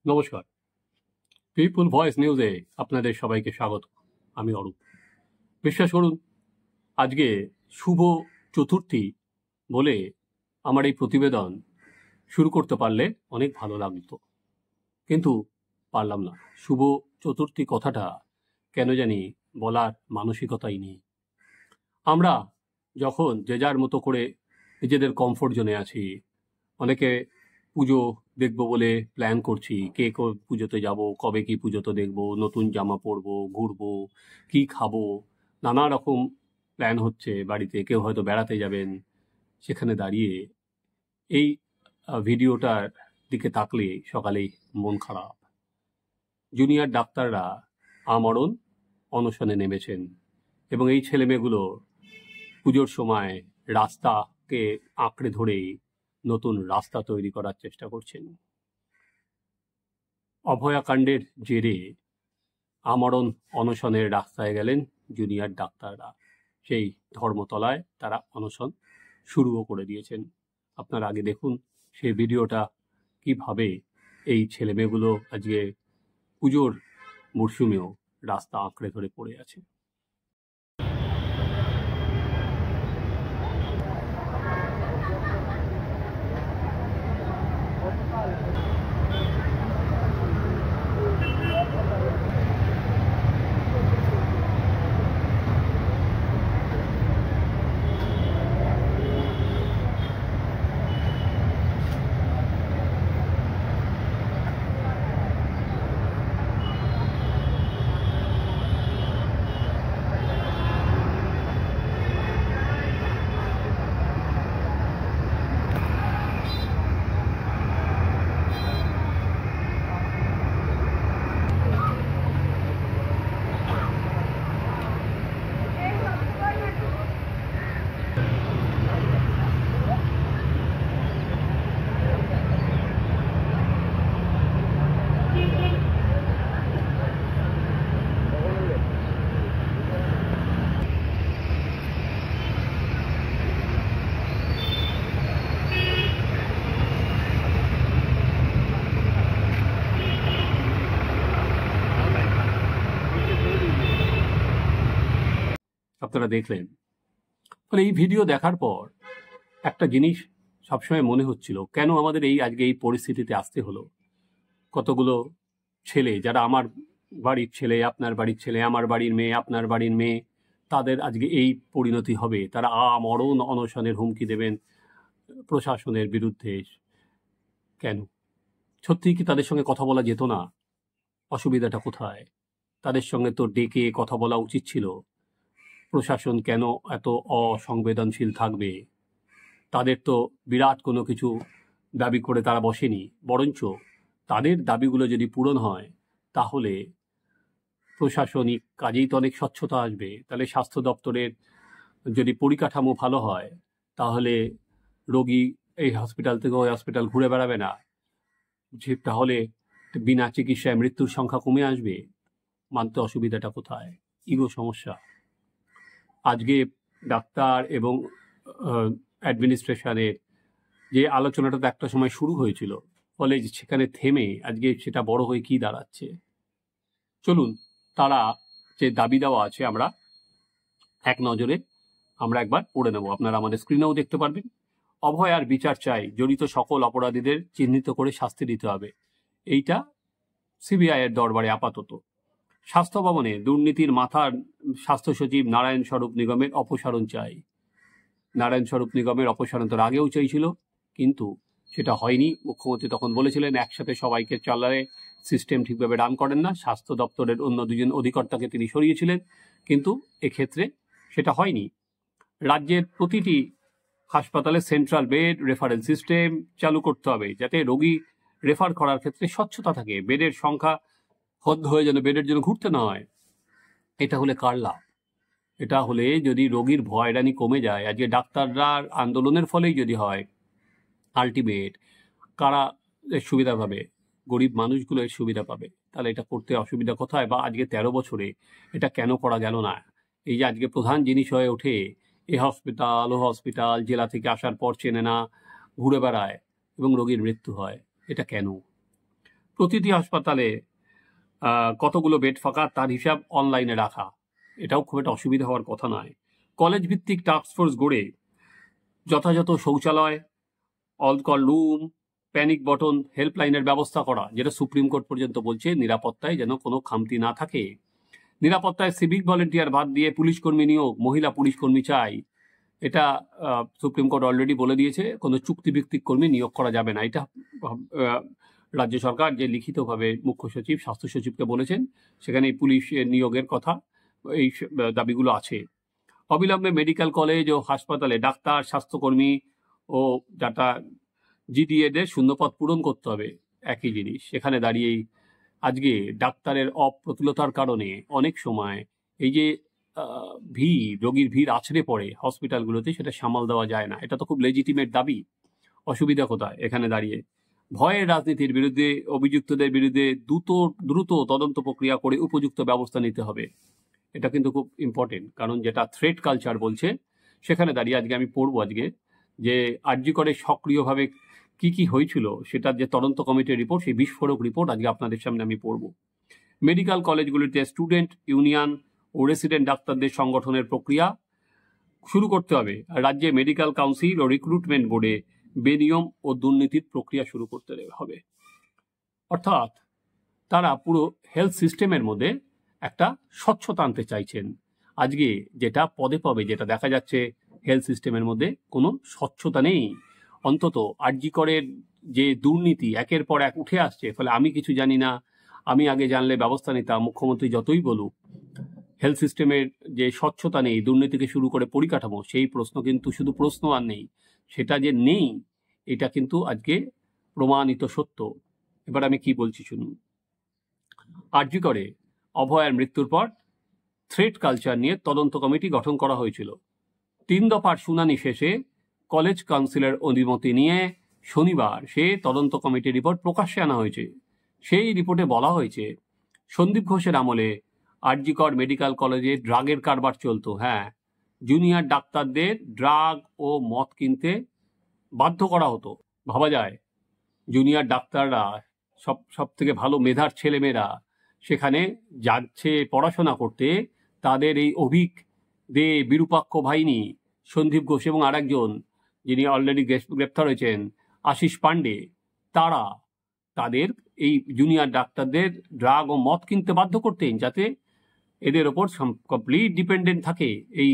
নমস্কার, people voice নিউজে আপনাদের সবাইকে স্বাগত। আমি অরূপ। বিশ্বাস করুন, আজকে শুভ চতুর্থী বলে আমার এই প্রতিবেদন শুরু করতে পারলে অনেক ভালো লাগতো, কিন্তু পারলাম না। শুভ চতুর্থী কথাটা কেন জানি বলার মানসিকতাই নেই। আমরা যখন যে যার মতো করে নিজেদের কমফোর্ট জোনে আছি, অনেকে পুজো দেখব বলে প্ল্যান করছি, কে পুজোতে যাব, কবে কি পুজোতে দেখব, নতুন জামা পরবো, ঘুরবো, কি খাবো, নানা রকম প্ল্যান হচ্ছে বাড়িতে। কেউ হয়তো বেড়াতে যাবেন। সেখানে দাঁড়িয়ে এই ভিডিওটার দিকে তাকলে সকালেই মন খারাপ। জুনিয়র ডাক্তাররা আমরণ অনশনে নেমেছেন এবং এই ছেলেমেয়েগুলো পুজোর সময় রাস্তাকে আঁকড়ে ধরেই নতুন রাস্তা তৈরি করার চেষ্টা করছেন। অভয়াকাণ্ডের জেরে আমরণ অনশনের রাস্তায় গেলেন জুনিয়র ডাক্তাররা। সেই ধর্মতলায় তারা অনশন শুরুও করে দিয়েছেন। আপনারা আগে দেখুন সেই ভিডিওটা, কিভাবে এই ছেলেমেয়েগুলো আজকে পুজোর মরশুমেও রাস্তা আঁকড়ে ধরে পড়ে আছে। আপনারা দেখলেন। ফলে এই ভিডিও দেখার পর একটা জিনিস সবসময় মনে হচ্ছিল, কেন আমাদের আজকে এই পরিস্থিতিতে আসতে হলো। কতগুলো ছেলে, যারা আমার বাড়ির ছেলে, আপনার বাড়ির ছেলে, আমার বাড়ির মেয়ে, আপনার বাড়ির মেয়ে, তাদের আজকে এই পরিণতি হবে। তারা আমরণ অনশনের হুমকি দেবেন প্রশাসনের বিরুদ্ধে। কেন? সত্যিই কি তাদের সঙ্গে কথা বলা যেত না? অসুবিধাটা কোথায়? তাদের সঙ্গে তো ডেকে কথা বলা উচিত ছিল। প্রশাসন কেন এত অসংবেদনশীল থাকবে? তাদের তো বিরাট কোনো কিছু দাবি করে তারা বসেনি, বরঞ্চ তাদের দাবিগুলো যদি পূরণ হয় তাহলে প্রশাসনিক কাজেই তো অনেক স্বচ্ছতা আসবে। তাহলে স্বাস্থ্য দপ্তরের যদি পরিকাঠামো ভালো হয়, তাহলে রোগী এই হসপিটাল থেকে ওই হসপিটাল ঘুরে বেড়াবে না। তাহলে বিনা চিকিৎসায় মৃত্যুর সংখ্যা কমে আসবে। মানতে অসুবিধাটা কোথায়? ইগো সমস্যা। আজকে ডাক্তার এবং অ্যাডমিনিস্ট্রেশনের যে আলোচনাটা তো একটা সময় শুরু হয়েছিল, ফলে সেখানে থেমে আজকে সেটা বড় হয়ে কি দাঁড়াচ্ছে। চলুন, তারা যে দাবি দেওয়া আছে আমরা এক নজরে একবার পড়ে নেব। আপনারা আমাদের স্ক্রিনেও দেখতে পারবেন। অভয়ার বিচার চাই, জড়িত সকল অপরাধীদের চিহ্নিত করে শাস্তি দিতে হবে। এইটা সিবিআই এর দরবারে আপাতত। স্বাস্থ্য ভবনে দুর্নীতির মাথার স্বাস্থ্য সচিব নারায়ণ স্বরূপ নিগমের অপসারণ চাই। নারায়ণ স্বরূপ নিগমের অপসারণ তো আগেও চাইছিল, কিন্তু সেটা হয়নি। মুখ্যমন্ত্রী তখন বলেছিলেন একসাথে সবাইকে চালালে সিস্টেম ঠিকভাবে রান করেন না। স্বাস্থ্য দপ্তরের অন্য দুজন অধিকর্তাকে তিনি সরিয়েছিলেন, কিন্তু এক্ষেত্রে সেটা হয়নি। রাজ্যের প্রতিটি হাসপাতালে সেন্ট্রাল বেড রেফারেল সিস্টেম চালু করতে হবে, যাতে রোগী রেফার করার ক্ষেত্রে স্বচ্ছতা থাকে। বেডের সংখ্যা হদ্দ হয়ে যেন বেডের জন্য ঘুরতে না হয়। এটা হলে কার লাভ? এটা হলে যদি রোগীর ভয়রানি কমে যায়, আজকে ডাক্তাররা আন্দোলনের ফলেই যদি হয়, আলটিমেট কারা এর সুবিধা পাবে? গরিব মানুষগুলো এর সুবিধা পাবে। তাহলে এটা করতে অসুবিধা কোথায়? বা আজকে 13 বছরে এটা কেন করা গেল না? এই যে আজকে প্রধান জিনিস হয়ে ওঠে, এ হসপিটাল ও হসপিটাল, জেলা থেকে আসার পর চেনে না, ঘুরে বেড়ায় এবং রোগীর মৃত্যু হয়। এটা কেন? প্রতিটি হাসপাতালে কতগুলো বেড ফাঁকা তার হিসাব অনলাইনে রাখা, এটাও খুব একটা অসুবিধা হওয়ার কথা নয়। কলেজ ভিত্তিক টাস্কফোর্স গড়ে যথাযথ শৌচালয়, all call room, panic button, হেল্পলাইনের ব্যবস্থা করা, যেটা সুপ্রিম কোর্ট পর্যন্ত বলছে নিরাপত্তায় যেন কোনো খামতি না থাকে। নিরাপত্তায় সিভিক ভলেন্টিয়ার বাদ দিয়ে পুলিশ কর্মী নিয়োগ, মহিলা পুলিশ কর্মী চাই, এটা সুপ্রিম কোর্ট অলরেডি বলে দিয়েছে। কোনো চুক্তিভিত্তিক কর্মী নিয়োগ করা যাবে না, এটা রাজ্য সরকার যে লিখিতভাবে মুখ্য সচিব স্বাস্থ্য সচিবকে বলেছেন, সেখানে পুলিশ নিয়োগের কথা, এই দাবিগুলো আছে। অবিলম্বে মেডিকেল কলেজ ও হাসপাতালে ডাক্তার, স্বাস্থ্যকর্মী ও যারা জিডিএদের শূন্যপদ পূরণ করতে হবে, একই জিনিস। সেখানে দাঁড়িয়েই আজকে ডাক্তারের অপ্রতুলতার কারণে অনেক সময় এই যে রোগীর ভিড় আছড়ে পড়ে হসপিটালগুলোতে, সেটা সামাল দেওয়া যায় না। এটা তো খুব লেজিটিমেট দাবি, অসুবিধা কোথায় এখানে দাঁড়িয়ে? ভয়ের রাজনীতির বিরুদ্ধে অভিযুক্তদের বিরুদ্ধে দ্রুত তদন্ত প্রক্রিয়া করে উপযুক্ত ব্যবস্থা নিতে হবে, এটা কিন্তু খুব ইম্পর্টেন্ট। কারণ যেটা থ্রেট কালচার বলছে, সেখানে দাঁড়িয়ে আজকে আমি পড়বো আজকে যে আরজি করে সক্রিয়ভাবে কি হয়েছিল সেটার যে তদন্ত কমিটির রিপোর্ট, সেই বিস্ফোরক রিপোর্ট আজকে আপনাদের সামনে আমি পড়বো। মেডিকেল কলেজগুলিতে স্টুডেন্ট ইউনিয়ন ও রেসিডেন্ট ডাক্তারদের সংগঠনের প্রক্রিয়া শুরু করতে হবে। রাজ্যে মেডিকেল কাউন্সিল ও রিক্রুটমেন্ট বোর্ডে বেনিয়ম ও দুর্নীতির প্রক্রিয়া শুরু করতে হবে। অর্থাৎ তারা পুরো হেলথ সিস্টেমের মধ্যে একটা স্বচ্ছতা আনতে চাইছেন। আজকে যেটা পদে পদে যেটা দেখা যাচ্ছে, হেলথ সিস্টেমের মধ্যে কোনো স্বচ্ছতা নেই। অন্তত আরজি করের যে দুর্নীতি একের পর এক উঠে আসছে, ফলে আমি কিছু জানি না, আমি আগে জানলে ব্যবস্থা নিতাম, মুখ্যমন্ত্রী যতই বলুক, হেলথ সিস্টেমের যে স্বচ্ছতা নেই, দুর্নীতিকে শুরু করে পরিকাঠামো, সেই প্রশ্ন কিন্তু শুধু প্রশ্ন আর নেই, সেটা যে নেই এটা কিন্তু আজকে প্রমাণিত সত্য। এবার আমি কি বলছি শুনুন। আরজি করে অভয়ার মৃত্যুর পর থ্রেট কালচার নিয়ে তদন্ত কমিটি গঠন করা হয়েছিল। 3 দফার শুনানি শেষে কলেজ কাউন্সিলের অনুমতি নিয়ে শনিবার সে তদন্ত কমিটির রিপোর্ট প্রকাশ্যে আনা হয়েছে। সেই রিপোর্টে বলা হয়েছে, সন্দীপ ঘোষের আমলে আরজি কর মেডিকেল কলেজে ড্রাগের কারবার চলতো। হ্যাঁ, জুনিয়র ডাক্তারদের ড্রাগ ও মদ কিনতে বাধ্য করা হতো। ভাবা যায়, জুনিয়র ডাক্তাররা সব থেকে ভালো মেধার ছেলেমেয়েরা সেখানে যাচ্ছে পড়াশোনা করতে, তাদের এই দে বিরূপাক্ষ বাহিনী সন্দীপ ঘোষ এবং আরেকজন যিনি অলরেডি গ্রেপ্তার হয়েছেন আশিস পান্ডে, তারা তাদের এই জুনিয়র ডাক্তারদের ড্রাগ ও মদ কিনতে বাধ্য করতেন, যাতে এদের ওপর কমপ্লিট ডিপেন্ডেন্ট থাকে এই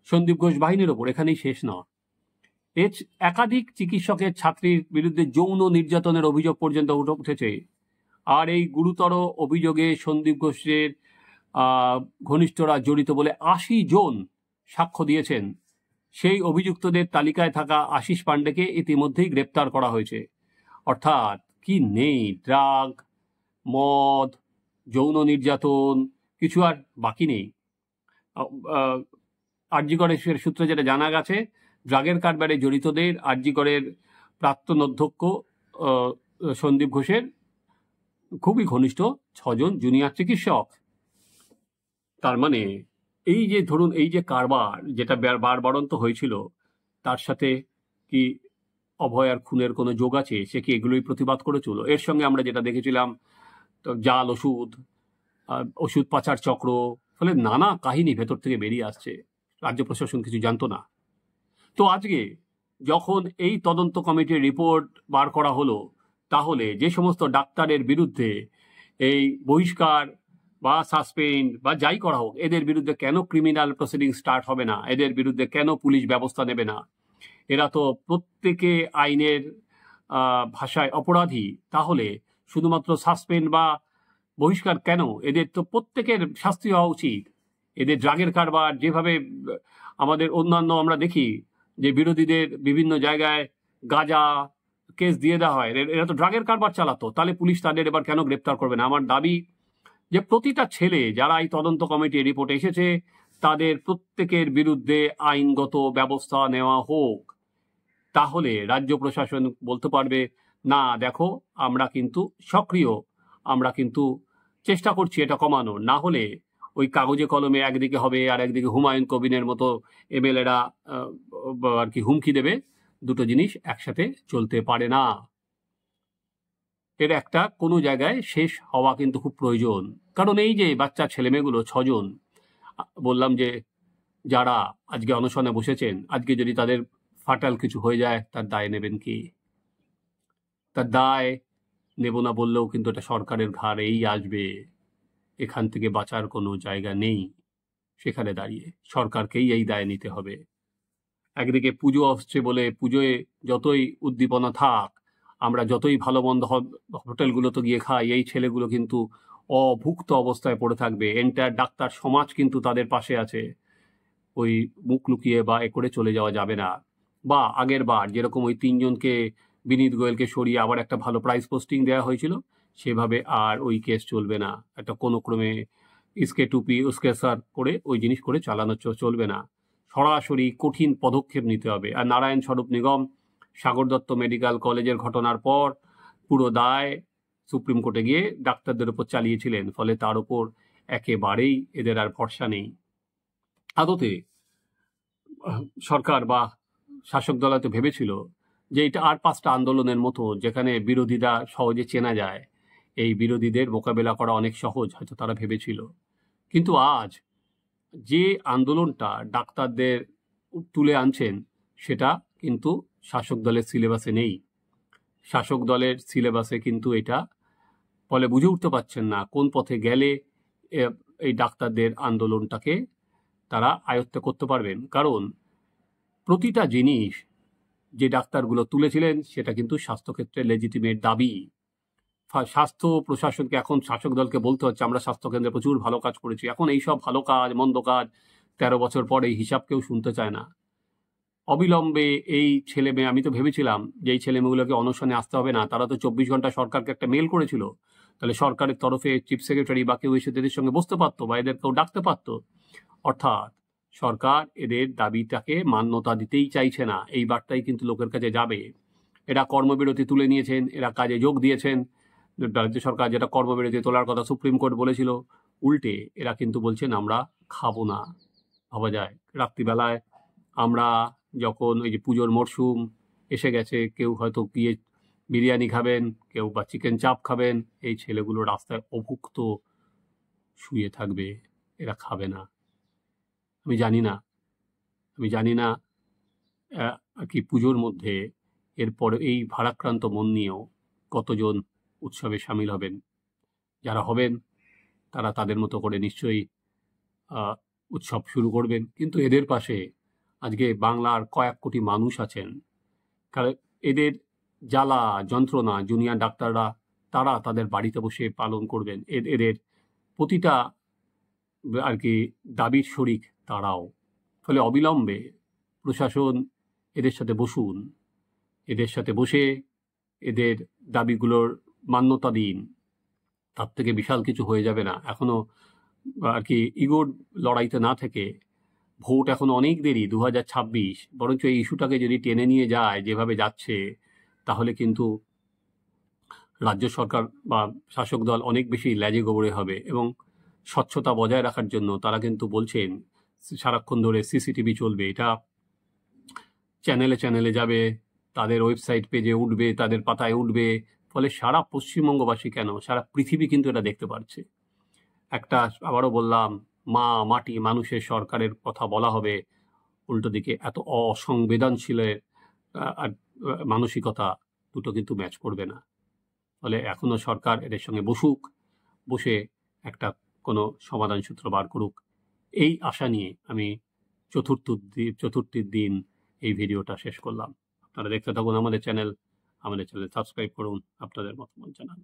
সন্দীপ ঘোষ বাহিনীর ওপর। এখানেই শেষ না, একাধিক চিকিৎসকের ছাত্রীর বিরুদ্ধে যৌন নির্যাতনের অভিযোগ পর্যন্ত উঠেছে। আর এই গুরুতর অভিযোগে সন্দীপ ঘোষের ঘনিষ্ঠরা জড়িত বলে 80 জন সাক্ষ্য দিয়েছেন। সেই অভিযুক্তদের তালিকায় থাকা আশিস পান্ডেকে ইতিমধ্যেই গ্রেপ্তার করা হয়েছে। অর্থাৎ কি নেই, ড্রাগ, মদ, যৌন নির্যাতন, কিছু আর বাকি নেই। আরজি করের সূত্রে যেটা জানা গেছে, ড্রাগের কারবারে জড়িতদের আরজি করের প্রাক্তন অধ্যক্ষ সন্দীপ ঘোষের খুবই ঘনিষ্ঠ 6 জন জুনিয়র চিকিৎসক। তার মানে এই যে ধরুন, এই যে কারবার যেটা বারবারন্ত হয়েছিল, তার সাথে কি অভয়ার খুনের কোনো যোগ আছে? সে কি এগুলোই প্রতিবাদ করেছিল? এর সঙ্গে আমরা যেটা দেখেছিলাম, জাল ওষুধ পাচার চক্র, ফলে নানা কাহিনী ভেতর থেকে বেরিয়ে আসছে, রাজ্য প্রশাসন কিছু জানতো না। তো আজকে যখন এই তদন্ত কমিটির রিপোর্ট বার করা হলো, তাহলে যে সমস্ত ডাক্তারের বিরুদ্ধে এই বহিষ্কার বা সাসপেন্ড বা যাই করা হোক, এদের বিরুদ্ধে কেন ক্রিমিনাল প্রসিডিং স্টার্ট হবে না? এদের বিরুদ্ধে কেন পুলিশ ব্যবস্থা নেবে না? এরা তো প্রত্যেকে আইনের ভাষায় অপরাধী, তাহলে শুধুমাত্র সাসপেন্ড বা বহিষ্কার কেন? এদের তো প্রত্যেকের শাস্তি হওয়া উচিত। এদের ড্রাগের কারবার যেভাবে আমাদের অন্যান্য আমরা দেখি যে বিরোধীদের বিভিন্ন জায়গায় গাঁজা কেস দিয়ে দেওয়া হয়, এরা তো ড্রাগের কারবার চালাতো, তাহলে পুলিশ তাদের এবার কেন গ্রেপ্তার করবে না? আমার দাবি যে প্রতিটা ছেলে যারা এই তদন্ত কমিটির রিপোর্টে এসেছে, তাদের প্রত্যেকের বিরুদ্ধে আইনগত ব্যবস্থা নেওয়া হোক। তাহলে রাজ্য প্রশাসন বলতে পারবে, না দেখো আমরা কিন্তু সক্রিয়, আমরা কিন্তু চেষ্টা করছি এটা কমানোর। না হলে ওই কাগজে কলমে একদিকে হবে আর একদিকে হুমায়ুন কবিরের মতো এমএলএরা আর কি হুমকি দেবে, দুটো জিনিস একসাথে চলতে পারে না। এর একটা কোনো জায়গায় শেষ হওয়া কিন্তু খুব প্রয়োজন। কারণ এই যে বাচ্চা ছেলেমেয়েগুলো 6 জন, বললাম যে যারা আজকে অনশনে বসেছেন, আজকে যদি তাদের ফাটাল কিছু হয়ে যায় তার দায় নেবেন কি? তার দায় নেব না বললেও কিন্তু এটা সরকারের ঘাড়েই আসবে। এখান থেকে বাঁচার কোনো জায়গা নেই। সেখানে দাঁড়িয়ে সরকারকেই এই দায় নিতে হবে। একদিকে পুজো আসছে বলে পুজোয় যতই উদ্দীপনা থাক, আমরা যতই ভালো মন্দ হোটেলগুলোতে গিয়ে খাই, এই ছেলেগুলো কিন্তু অভুক্ত অবস্থায় পড়ে থাকবে। এন্টায়ার ডাক্তার সমাজ কিন্তু তাদের পাশে আছে। ওই মুখ লুকিয়ে বা এ করে চলে যাওয়া যাবে না। বা আগের বার যেরকম ওই 3 জনকে, বিনীত গোয়েলকে সরিয়ে আবার একটা ভালো প্রাইস পোস্টিং দেওয়া হয়েছিল, সেভাবে আর ওই কেস চলবে না। একটা কোনো ক্রমে ইসকে টুপি উসকে সার করে ওই জিনিস করে চালানো চলবে না। সরাসরি কঠিন পদক্ষেপ নিতে হবে। আর নারায়ণ স্বরূপ নিগম, সাগর দত্ত মেডিকেল কলেজের ঘটনার পর পুরো দায় সুপ্রিম কোর্টে গিয়ে ডাক্তারদের উপর চালিয়েছিলেন, ফলে তার উপর একেবারেই এদের আর ভরসা নেই। আদতে সরকার বা শাসক দল হয়তো ভেবেছিল যে এটা আর 5টা আন্দোলনের মতো, যেখানে বিরোধীরা সহজে চেনা যায়, এই বিরোধীদের মোকাবেলা করা অনেক সহজ, হয়তো তারা ভেবেছিল। কিন্তু আজ যে আন্দোলনটা ডাক্তারদের তুলে আনছেন, সেটা কিন্তু শাসক দলের সিলেবাসে নেই। শাসক দলের সিলেবাসে কিন্তু এটা, ফলে বুঝে উঠতে পারছেন না কোন পথে গেলে এই ডাক্তারদের আন্দোলনটাকে তারা আয়ত্ত করতে পারবেন। কারণ প্রতিটা জিনিস যে ডাক্তারগুলো তুলেছিলেন সেটা কিন্তু স্বাস্থ্যক্ষেত্রে লেজিটিমেট দাবি। স্বাস্থ্য প্রশাসনকে এখন শাসক দলকে বলতে হচ্ছে আমরা স্বাস্থ্যকেন্দ্রে প্রচুর ভালো কাজ করেছি। এখন এইসব ভালো কাজ মন্দ কাজ 13 বছর পরে এই হিসাব কেউ শুনতে চায় না। অবিলম্বে এই ছেলে মেয়ে, আমি তো ভেবেছিলাম যে এই ছেলে মেয়েগুলোকে অনশনে আসতে হবে না, তারা তো 24 ঘন্টা সরকারকে একটা মেল করেছিল, তাহলে সরকারের তরফে চিফ সেক্রেটারি বা কেউ এসে এদের সঙ্গে বসতে পারতো বা এদের কেউ ডাকতে পারতো। অর্থাৎ সরকার এদের দাবিটাকে মান্যতা দিতেই চাইছে না। এই বার্তাই কিন্তু লোকের কাছে যাবে। এরা কর্মবিরতি তুলে নিয়েছেন, এরা কাজে যোগ দিয়েছেন। রাজ্য সরকার যেটা কর্মবিরতি তোলার কথা সুপ্রিম কোর্ট বলেছিল, উল্টে এরা কিন্তু বলছেন আমরা খাবো না। ভাবা যায়, রাত্রিবেলায় আমরা যখন ওই যে পুজোর মরশুম এসে গেছে, কেউ হয়তো গিয়ে বিরিয়ানি খাবেন, কেউ বা চিকেন চাপ খাবেন, এই ছেলেগুলো রাস্তায় অভুক্ত শুয়ে থাকবে, এরা খাবে না। আমি জানি না আর কি পুজোর মধ্যে এরপরে এই ভারাক্রান্ত মন নিয়েও কতজন উৎসবে সামিল হবেন। যারা হবেন তারা তাদের মতো করে নিশ্চয়ই উৎসব শুরু করবেন, কিন্তু এদের পাশে আজকে বাংলার কয়েক কোটি মানুষ আছেন। কারণ এদের জ্বালা যন্ত্রণা জুনিয়র ডাক্তাররা তারা তাদের বাড়িতে বসে পালন করবেন। এদের প্রতিটা আর কি দাবির শরিক তারাও। ফলে অবিলম্বে প্রশাসন এদের সাথে বসুন, এদের সাথে বসে এদের দাবিগুলোর মান্যতা দিন। তার থেকে বিশাল কিছু হয়ে যাবে না। এখনো আর কি ইগোর লড়াইতে না থেকে, ভোট এখন অনেক দেরি, 2026, বরঞ্চ এই ইস্যুটাকে যদি টেনে নিয়ে যায় যেভাবে যাচ্ছে, তাহলে কিন্তু রাজ্য সরকার বা শাসক দল অনেক বেশি ল্যাজে গোবরে হবে। এবং স্বচ্ছতা বজায় রাখার জন্য তারা কিন্তু বলছেন সারাক্ষণ ধরে সিসিটিভি চলবে, এটা চ্যানেলে চ্যানেলে যাবে, তাদের ওয়েবসাইট পেজে উঠবে, তাদের পাতায় উঠবে। ফলে সারা পশ্চিমবঙ্গবাসী কেন, সারা পৃথিবী কিন্তু এটা দেখতে পাচ্ছে। একটা, আবারও বললাম, মা মাটি মানুষের সরকারের কথা বলা হবে, উল্টো দিকে এত অসংবেদনশীলের মানসিকতা, দুটো কিন্তু ম্যাচ করবে না। ফলে এখনো সরকার এদের সঙ্গে বসুক, বসে একটা কোনো সমাধান সূত্র বার করুক, এই আশা নিয়ে আমি চতুর্থীর দিন এই ভিডিওটা শেষ করলাম। আপনারা দেখতে থাকুন আমাদের চ্যানেল সাবস্ক্রাইব করুন, আপনাদের মতামত জানান।